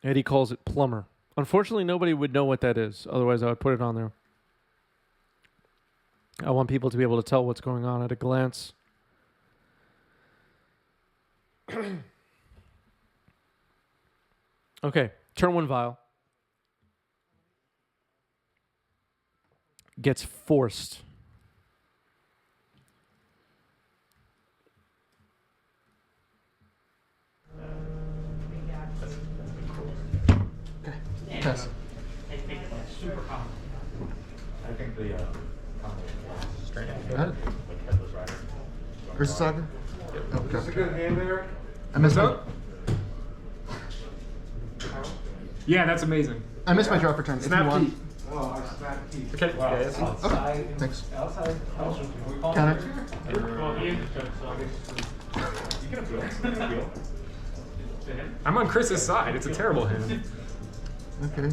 Eddie calls it plumber. Unfortunately, nobody would know what that is. Otherwise, I would put it on there. I want people to be able to tell what's going on at a glance. Okay, turn one vial. Gets forced. Pass. I think the straight Got it. Where's the soccer? Oh, okay. That's a good hand there. I missed What's it. up? Yeah, that's amazing. I missed my drop return. If you Snap want. key. Oh, I snapped teeth. Okay. Yeah, that's Okay. Thanks. Outside. Counter. I'm on Chris's side. It's a terrible hand. Okay.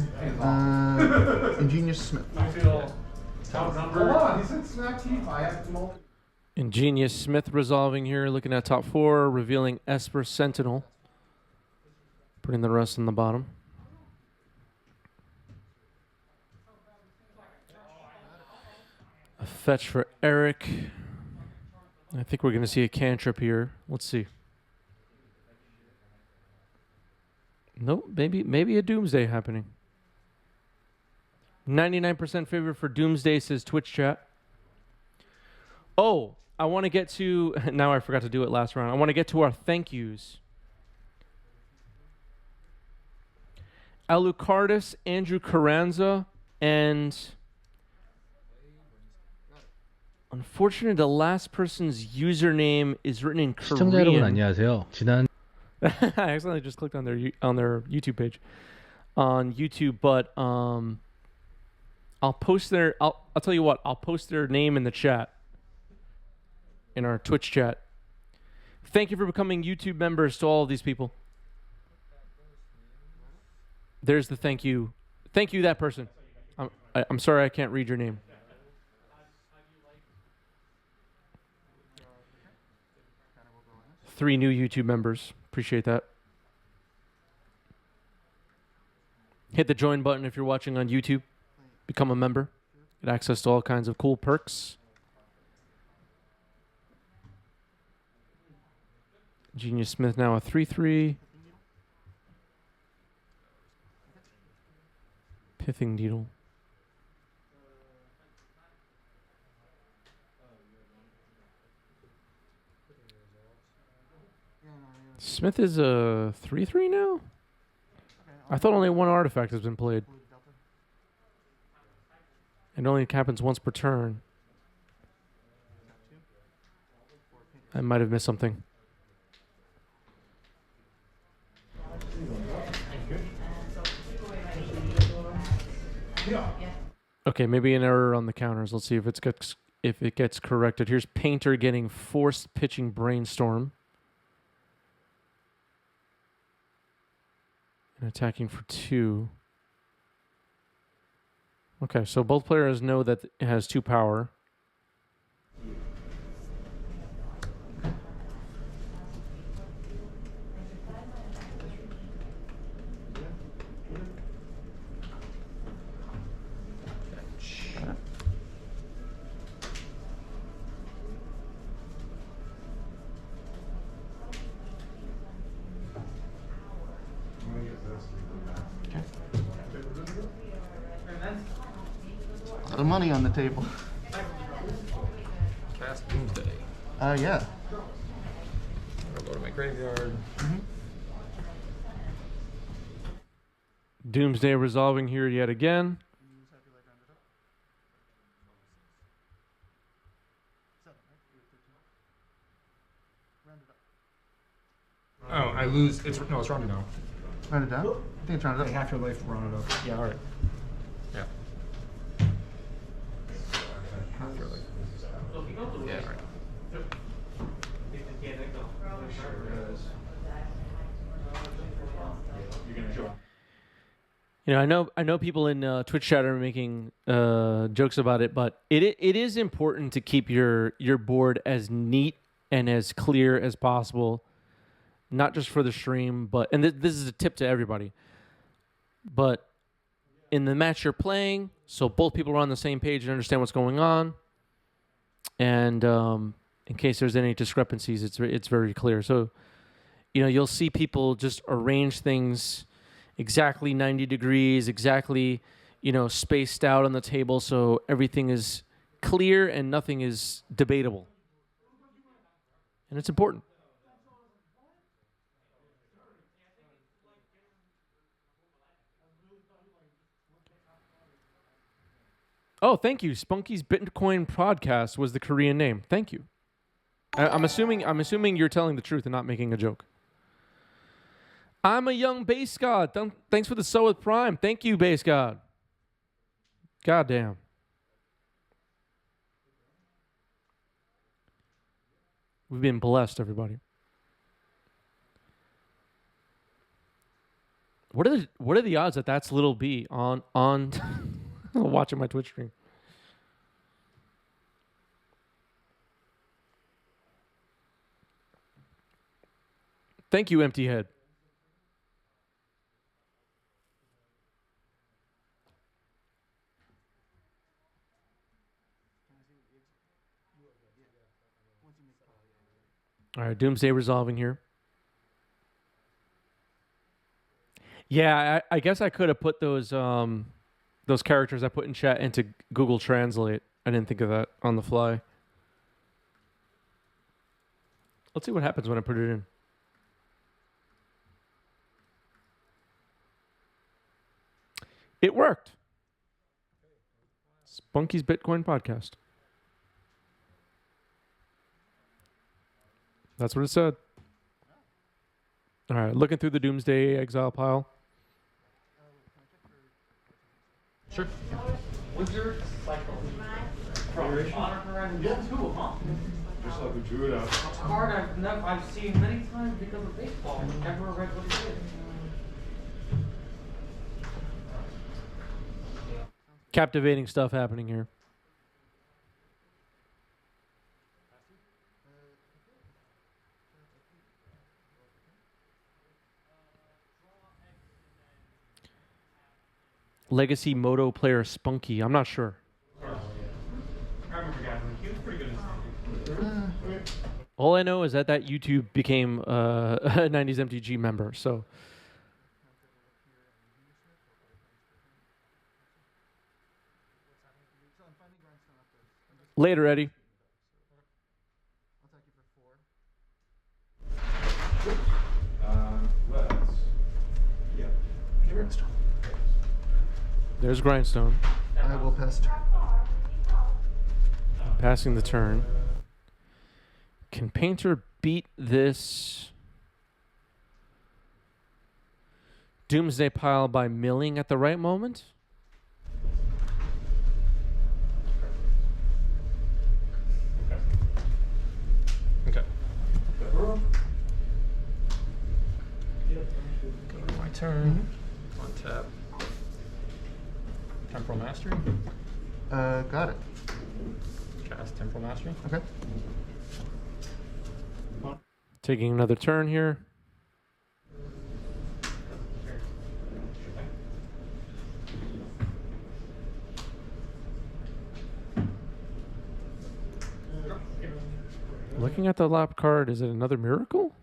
Ingenious Smith. Hold on, he said snap teeth. I have multiple. Ingenious Smith resolving here, looking at top four, revealing Esper Sentinel. Putting the rest in the bottom. A fetch for Eric. I think we're going to see a cantrip here. Let's see. Nope, maybe a Doomsday happening. 99% favor for Doomsday, says Twitch chat. Oh, I want to get to... Now I forgot to do it last round. I want to get to our thank yous. Alucardis, Andrew Carranza, and... Unfortunately, the last person's username is written in 시청자 여러분 Korean. 안녕하세요. 지난 I accidentally just clicked on their YouTube page on YouTube, but I'll post their I'll tell you what, I'll post their name in the chat, in our Twitch chat. Thank you for becoming YouTube members to all of these people. There's the thank you that person. I'm sorry I can't read your name. Three new YouTube members. Appreciate that. Hit the join button if you're watching on YouTube. Become a member. Get access to all kinds of cool perks. Genius Smith now a 3-3. Pithing Needle. Smith is a 3-3 now? I thought only one artifact has been played. It only happens once per turn. I might have missed something. Okay, maybe an error on the counters. Let's see if it gets corrected. Here's Painter getting forced pitching Brainstorm. And attacking for 2. Okay, so both players know that it has 2 power. A lot of money on the table. Cast Doomsday. Yeah. I'll go to my graveyard. Doomsday resolving here yet again. Oh, I lose. It's rounded down. Round it down? I think it's rounded up. Half your life rounded up. Yeah, all right. Yeah. Half your life. Yeah, all right. You know, I know people in Twitch chat are making jokes about it, but it is important to keep your board as neat and as clear as possible, not just for the stream, but this is a tip to everybody. but in the match you're playing, so both people are on the same page and understand what's going on, and in case there's any discrepancies, it's very clear. So, you'll see people just arrange things exactly 90 degrees, exactly, spaced out on the table, so everything is clear and nothing is debatable. And it's important. Oh, thank you. Spunky's Bitcoin podcast was the Korean name. Thank you. I'm assuming you're telling the truth and not making a joke. I'm a young base god. Thanks for the so with Prime. Thank you, base god. Goddamn. We've been blessed, everybody. What are the odds that that's Little B on watching my Twitch stream? Thank you, Empty Head. All right, Doomsday resolving here. Yeah, I guess I could have put those characters I put in chat into Google Translate. I didn't think of that on the fly. Let's see what happens when I put it in. It worked. Spunky's Bitcoin podcast. That's what it said. All right, looking through the Doomsday exile pile. Sure. Wizard cycle. From Honor Horizon 2, huh? Just like a Judah. A card I've seen many times because of baseball. Never read what it did. Captivating stuff happening here. Legacy Moto player Spunky. I'm not sure. I remember Gathering. He was pretty good in this. All I know is that YouTube became a 90s MTG member. So later, Eddie. There's Grindstone. I will pest. Passing the turn. Can Painter beat this Doomsday pile by milling at the right moment? Okay. Go to my turn. On tap. Temporal Mastery. Got it. Cast Temporal Mastery. Okay. Taking another turn here. Looking at the lap card, is it another miracle?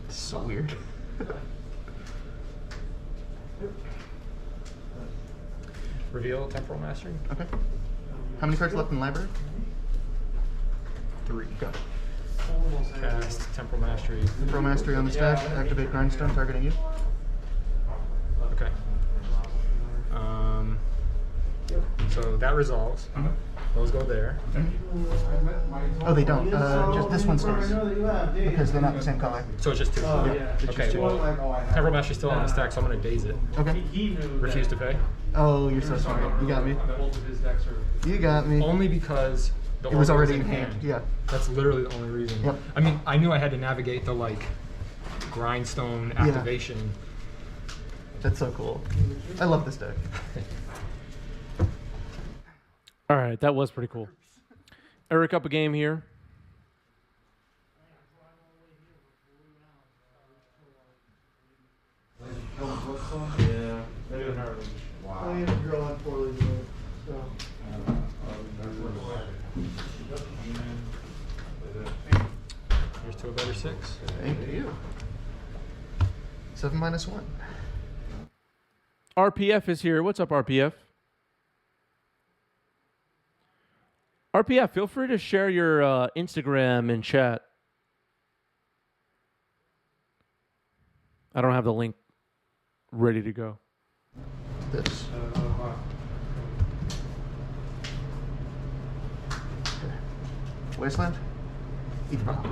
So weird. Reveal Temporal Mastery. Okay. How many cards left in the library? 3. Go. Cast Temporal Mastery. Pro Mastery on the stack. Activate Grindstone targeting you. Okay. So that resolves. Those go there. Oh, they don't. Just this one stays because they're not the same color. So it's just 2. Okay, well, Temporal Mastery's still on the stack, so I'm going to daze it. Okay. Refuse to pay. Oh, you're so smart. You got me. You got me. Only because the It was order already in hand. Yeah. That's literally the only reason. Yep. I mean, I knew I had to navigate the Grindstone activation. That's so cool. I love this deck. All right, that was pretty cool. Eric up a game here. Yeah. I am drawing poorly today, so. Here's to a better 6. Thank you. 7 minus 1. RPF is here. What's up, RPF? RPF, feel free to share your Instagram in chat. I don't have the link ready to go. This. Okay. Wasteland. Eat-Rock.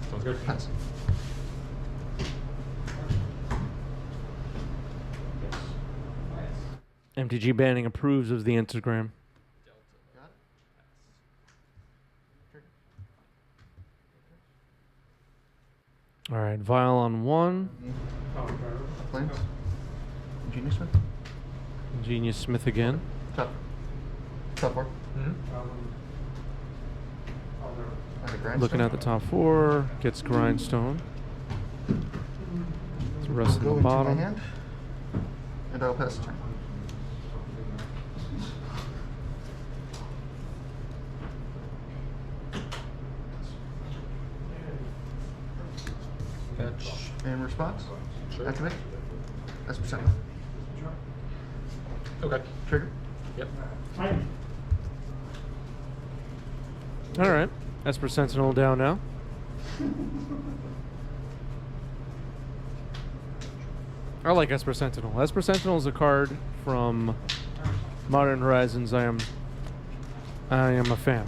Sounds good. Pass. MTG banning approves of the Instagram. Got it. All right, Vial on 1. Planes. Genius Smith. Genius Smith again. Top. Top 4. Mm-hmm. And a grindstone. Looking at the top 4. Gets Grindstone. The rest of Go the into my bottom. hand. And I'll pass the turn. Fetch. And response. Sure. Activate. That's percent. Okay. Trigger. Yep. All right. Esper Sentinel down now. I like Esper Sentinel. Esper Sentinel is a card from Modern Horizons. I am a fan.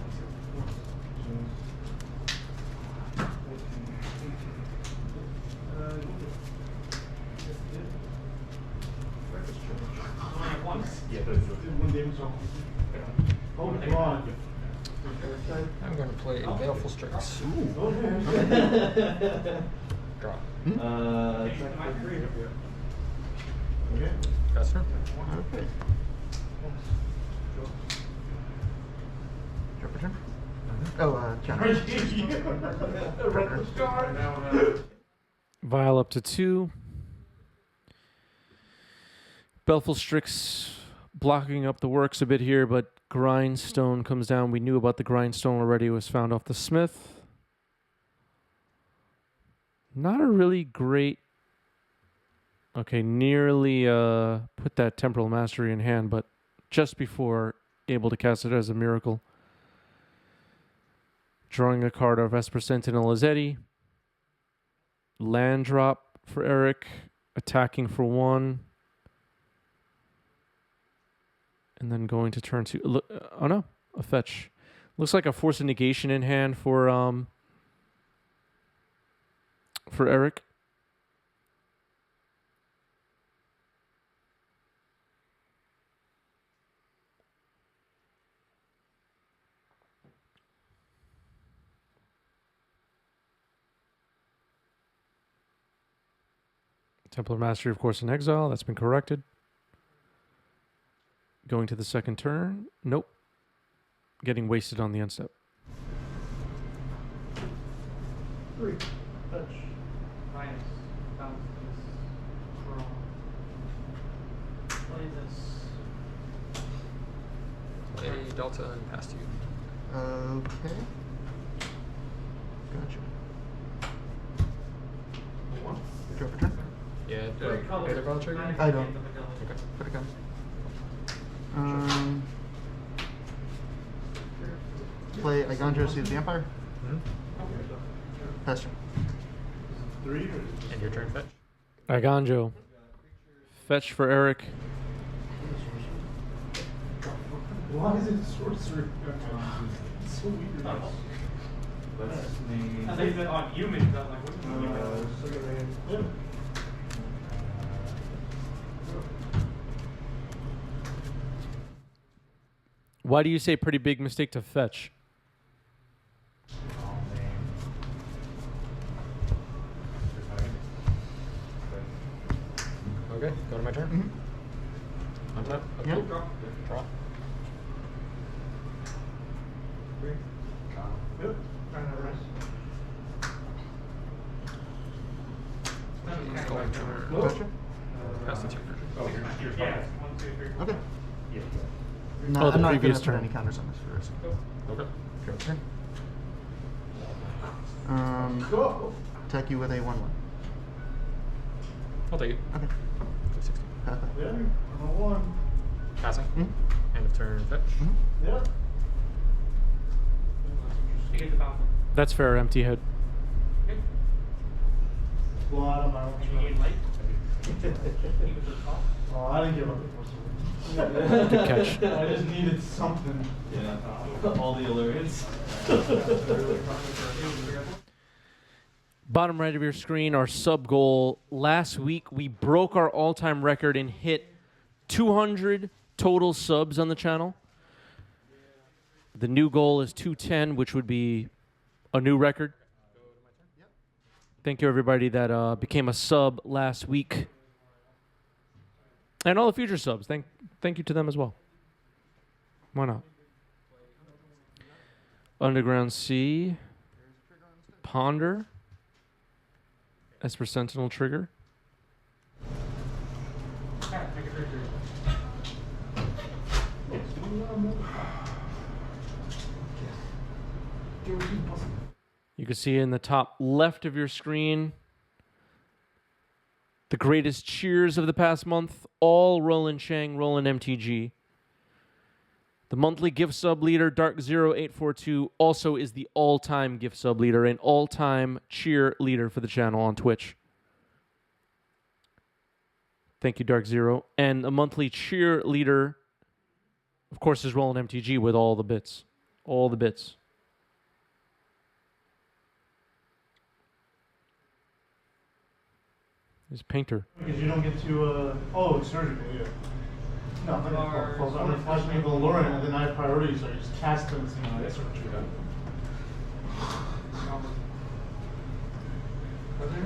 I'm going to play Baleful Strix. Draw. That's her. Okay. Drop a turn. Oh, challenge. Vial up to 2. Baleful Strix blocking up the works a bit here, but Grindstone comes down. We knew about the Grindstone already. It was found off the Smith. Not a really great... Okay, nearly put that Temporal Mastery in hand, but just before able to cast it as a miracle. Drawing a card of Esper Sentinel Azzetti. Land drop for Eric. Attacking for 1. And then going to turn 2. Oh no, a fetch. Looks like a Force of Negation in hand for Eric. Templar Mastery, of course, in exile. That's been corrected. Going to the second turn. Nope. Getting wasted on the end step. 3. Touch. Minus. Bounce this. Draw. Play this. Play Delta and pass to you. Okay. Gotcha. Drop a turn. Yeah, pay the ball trigger? I don't. Okay. Put a gun. Play Iganjo, see the Vampire. Pass turn. And your turn fetch? Iganjo. Fetch for Eric. Why is it sorcery? It's so weird. I think that on humans, I'm like, what is human? Why do you say pretty big mistake to fetch? Okay, go to my turn. Mm-hmm. On top. Yeah. Draw. No, Oh, the I'm not previous gonna put turn. any counters on this first. Okay. Draw turn. Attack you with a 1/1. I'll take it. Okay. For 60. Yeah, I'm a 1. Passing. Mm-hmm. End of turn fetch. Yeah. You get the bounce. That's fair, empty head. Well, I don't know. You get light. You get the call. Oh, I didn't give up the first one. Good catch. I just needed something. Yeah, all the alerts. Bottom right of your screen, our sub goal. Last week, we broke our all-time record and hit 200 total subs on the channel. The new goal is 210, which would be a new record. Thank you, everybody that became a sub last week. And all the future subs. Thank you to them as well. Why not? Underground Sea. Ponder. Esper Sentinel trigger. You can see in the top left of your screen the greatest cheers of the past month, all Roland Chang, Roland MTG. The monthly gift sub leader, Dark0842, also is the all-time gift sub leader and all-time cheer leader for the channel on Twitch. Thank you, Dark Zero. And the monthly cheer leader, of course, is Roland MTG with all the bits. All the bits. Is Painter. Because you don't get to, oh, it's surgical, yeah. No, I'm gonna flash me the Lauren, and then I have priority, so I just cast them and see my sort of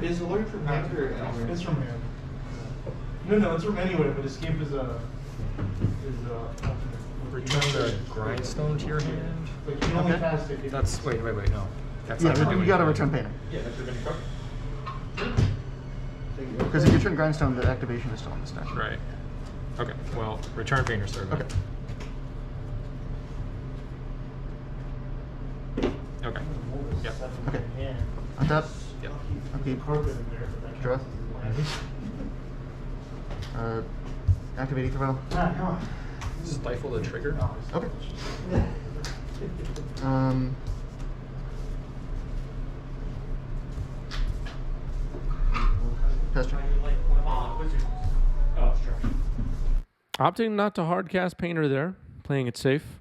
Is the alert from Panther or Elmer? It's from him. No, it's from anyway, but escape is Return the grindstone to your hand. Like, you can only Okay. cast it if That's wait, no. That's Yeah, not what we're you doing. gotta return painting. Yeah, that's your cook. Because if you return grindstone, the activation is still on the stack. Right. Okay. Well, return painter survey. Okay. Okay. Yep. Okay. Yeah. On top. Yep. Okay. Carpet in there. Draw. Activating throw. Ah, come on. Stifle the trigger. Okay. Pass turn. Wizards. Oh, sure. Opting not to hard cast Painter there, playing it safe.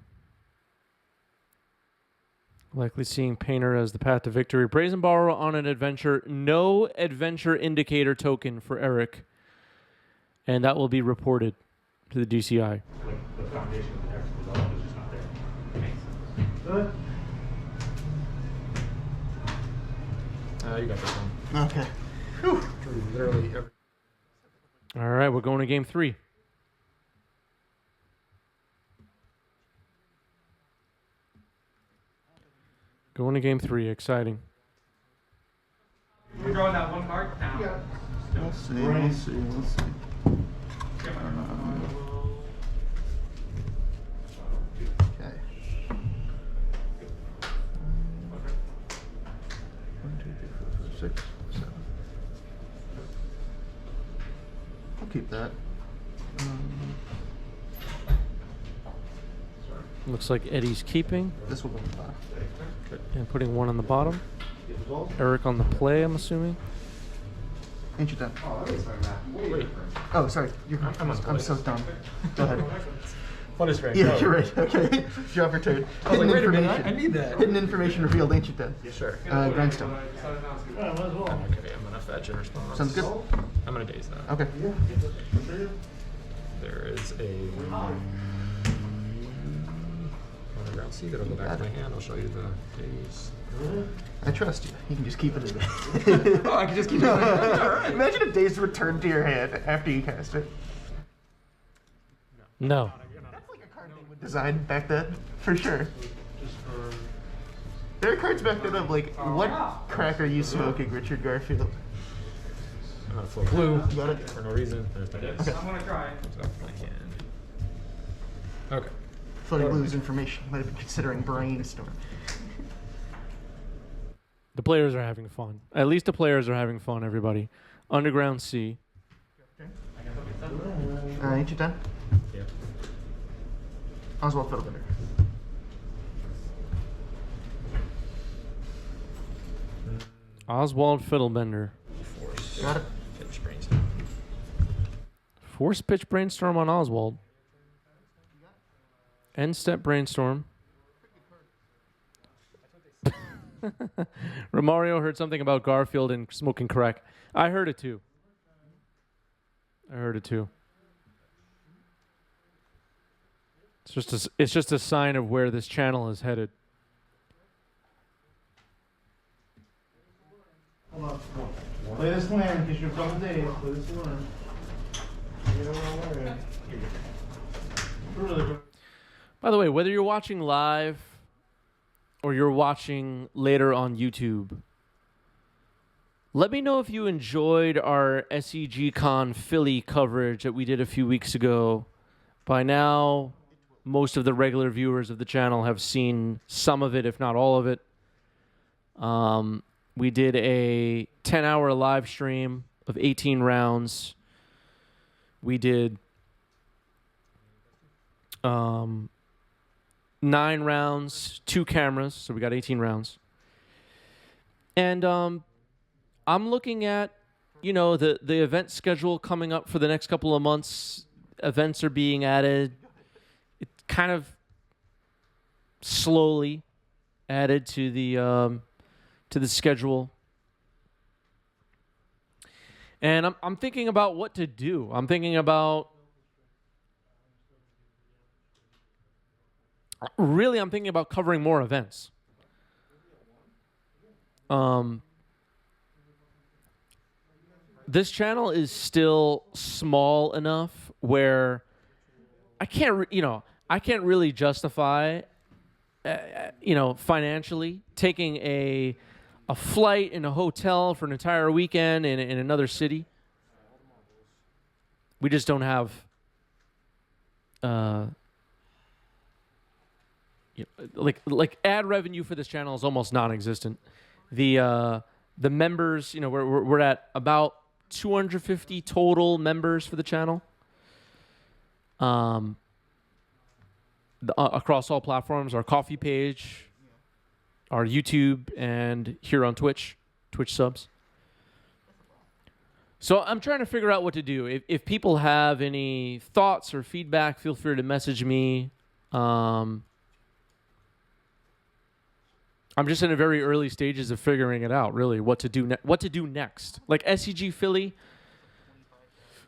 Likely seeing Painter as the path to victory. Brazen Borrower on an adventure. No adventure indicator token for Eric. And that will be reported to the DCI. Like the foundation of the deck result is just not there. Makes sense. Good. You got this one. Okay. Drew literally every. All right, we're going to game 3. Going to game 3. Exciting. We're drawing that one card now. Yeah. We'll see. We'll see. We'll see. Okay. 1, 2, 3, 4, 5, 6, 7. I'll keep that. Looks like Eddie's keeping This will go in the bottom. and putting 1 on the bottom. Eric on the play, I'm assuming. Ancient Death. Wait. Oh, sorry. I'm so dumb. Go ahead. What is right? Yeah, you're right. Okay. Draw for turn. I was like, wait a minute, I information. need that. Hidden information revealed. Ancient Death. Sure. Grindstone. Yeah, might as well. Okay, I'm gonna fetch in response. Sounds good. I'm gonna daze that. Okay. There is a underground sea that'll go back to my hand. I'll show you the daze. I trust you. You can just keep it in Oh, I can just keep it. Alright. Imagine if days returned to your hand after you cast it. No. That's like a card they would design back then, for sure. Just for. There are cards back then of like, what crack are you smoking, Richard Garfield? I'm gonna flow blue You got it? for no reason. There's my daze. Okay. I'm gonna try. Comes off my hand. Okay. thought he'd lose information. Might have been considering brainstorm. The players are having fun. At least the players are having fun, everybody. Underground Sea. Ain't you done? Yeah. Oswald Fiddlebinder. Oswald Fiddlebender. Force. Got it. Pitch brainstorm. Force pitch brainstorm on Oswald. End step brainstorm. Romario heard something about Garfield and smoking crack. I heard it too. It's just a sign of where this channel is headed. Hold on. Play this land because you're a couple days. Play this land. You know what I'm wearing. Really good. By the way, whether you're watching live or you're watching later on YouTube, let me know if you enjoyed our SEGCon Philly coverage that we did a few weeks ago. By now, most of the regular viewers of the channel have seen some of it, if not all of it. We did a 10-hour live stream of 18 rounds. We did 9 rounds, 2 cameras, so we got 18 rounds. And I'm looking at, the event schedule coming up for the next couple of months. Events are being added. It kind of slowly added to the schedule. And I'm thinking about what to do. I'm thinking about covering more events. This channel is still small enough where I can't really justify, financially taking a flight and a hotel for an entire weekend in another city. We just don't have, like ad revenue for this channel is almost non-existent. The members, we're at about 250 total members for the channel. Across all platforms, our coffee page, our YouTube, and here on Twitch subs. So I'm trying to figure out what to do. If people have any thoughts or feedback, feel free to message me. I'm just in the very early stages of figuring it out, really, what to do next. Like SEG Philly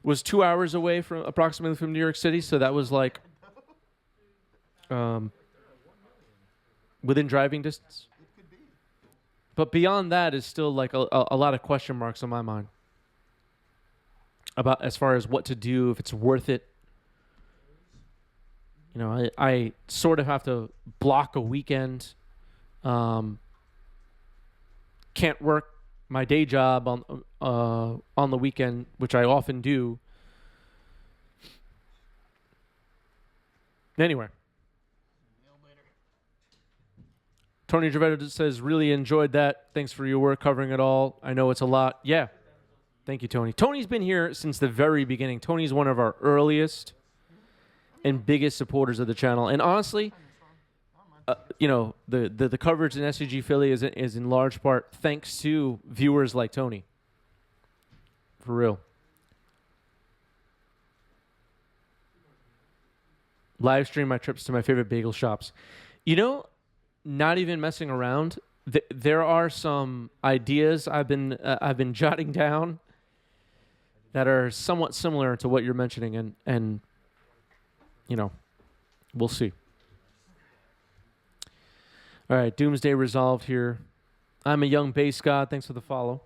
was 2 hours away approximately from New York City, so that was like within driving distance. But beyond that is still like a lot of question marks on my mind about as far as what to do, if it's worth it. I sort of have to block a weekend. Can't work my day job on the weekend, which I often do. Anyway, Tony Gervais says, really enjoyed that. Thanks for your work covering it all. I know it's a lot. Yeah. Thank you, Tony. Tony's been here since the very beginning. Tony's one of our earliest and biggest supporters of the channel. And honestly, the coverage in SCG Philly is in large part thanks to viewers like Tony. For real. Live stream my trips to my favorite bagel shops. Not even messing around. There are some ideas I've been jotting down that are somewhat similar to what you're mentioning, and we'll see. All right, Doomsday resolved here. I'm a young base god. Thanks for the follow.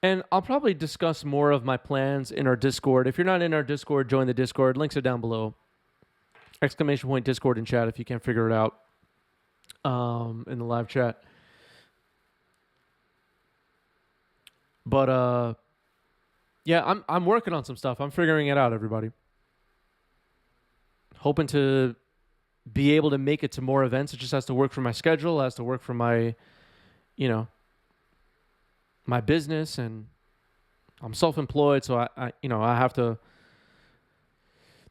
And I'll probably discuss more of my plans in our Discord. If you're not in our Discord, join the Discord. Links are down below. ! Discord in chat if you can't figure it out in the live chat. But yeah, I'm working on some stuff. I'm figuring it out, everybody. Hoping to be able to make it to more events. It just has to work for my schedule, has to work for my, my business, and I'm self-employed, so I have to.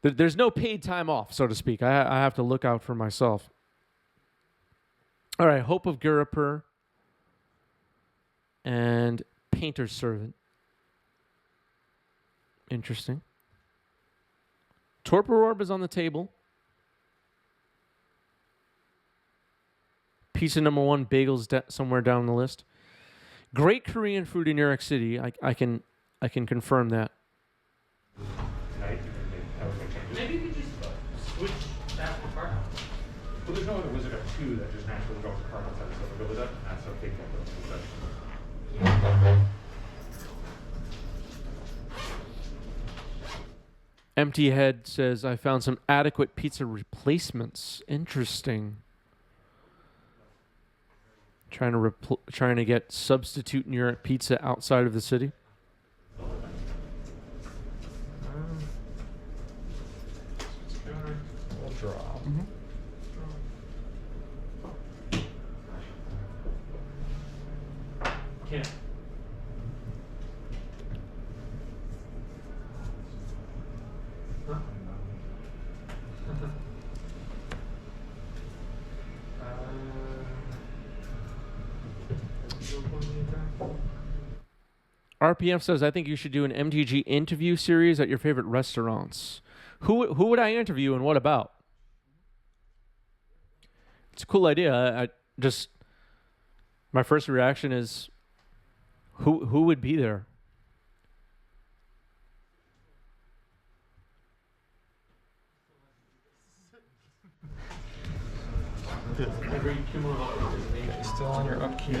There's no paid time off, so to speak. I have to look out for myself. All right, Hope of Gurapur and Painter's Servant. Interesting. Torpor Orb is on the table. Pizza number 1, bagels somewhere down the list. Great Korean food in New York City. I can confirm that. Maybe you could just switch that for card. Well, there's no other Wizard of 2 that just naturally goes to card outside, so we'll go with that. That's how big that goes. Empty Head says, I found some adequate pizza replacements. Interesting. Trying to get substitute New York pizza outside of the city. We'll draw. Can't. RPF says, I think you should do an MTG interview series at your favorite restaurants. Who would I interview and what about? It's a cool idea. I just, my first reaction is, who would be there? Every 2 months. Okay, still on your upkeep.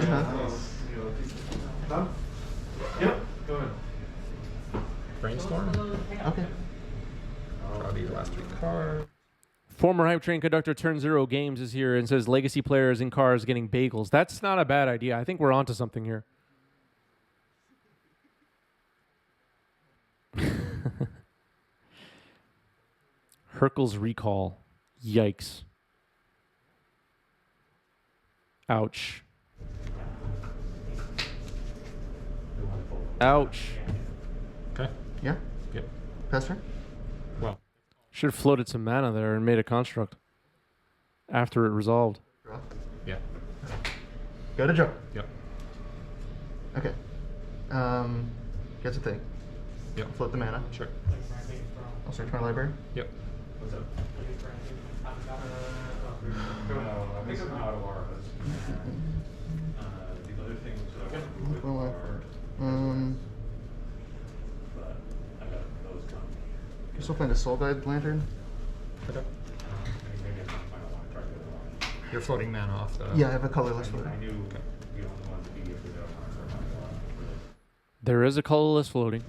Done? Yep, go ahead. Brainstorm. Okay. Draw your last 3 cards. Former Hype Train Conductor Turn Zero Games is here and says legacy players in cars getting bagels. That's not a bad idea. I think we're onto something here. Hercules Recall. Yikes. Ouch. Ouch. Okay. Yeah. Yep. Pass turn. Well, Should have floated some mana there and made a construct after it resolved. Draw. yeah. Go to draw. Yep. Okay. Gets a thing. Yep. Float the mana. Sure. I'll search my library. Yep. What's up? I think I'm out of ours. The other things that I want to move Well, are, but I got those coming. Guess we'll find a Soul Guide Lantern. Okay. Maybe I might want to try the other one. You're floating mana off the. Yeah, I have a colorless I floater. knew you don't want to be if we don't want to. There is a colorless floating.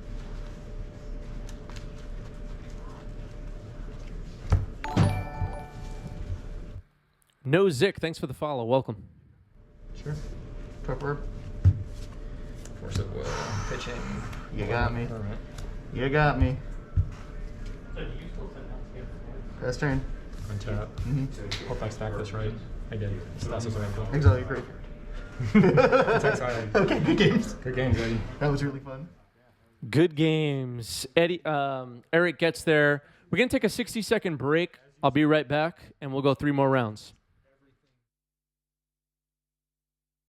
No Zick, thanks for the follow. Welcome. Sure. Torpor. Force of Will. Pitching. You got me. Permanent. You got me. Pass turn. Untap. Hope I stacked this right. I did. So that's what's right. Exile your grave. That's exciting. Okay, good games. Good games, Eddie. That was really fun. Good games. Eric gets there. We're going to take a 60-second break. I'll be right back, and we'll go 3 more rounds.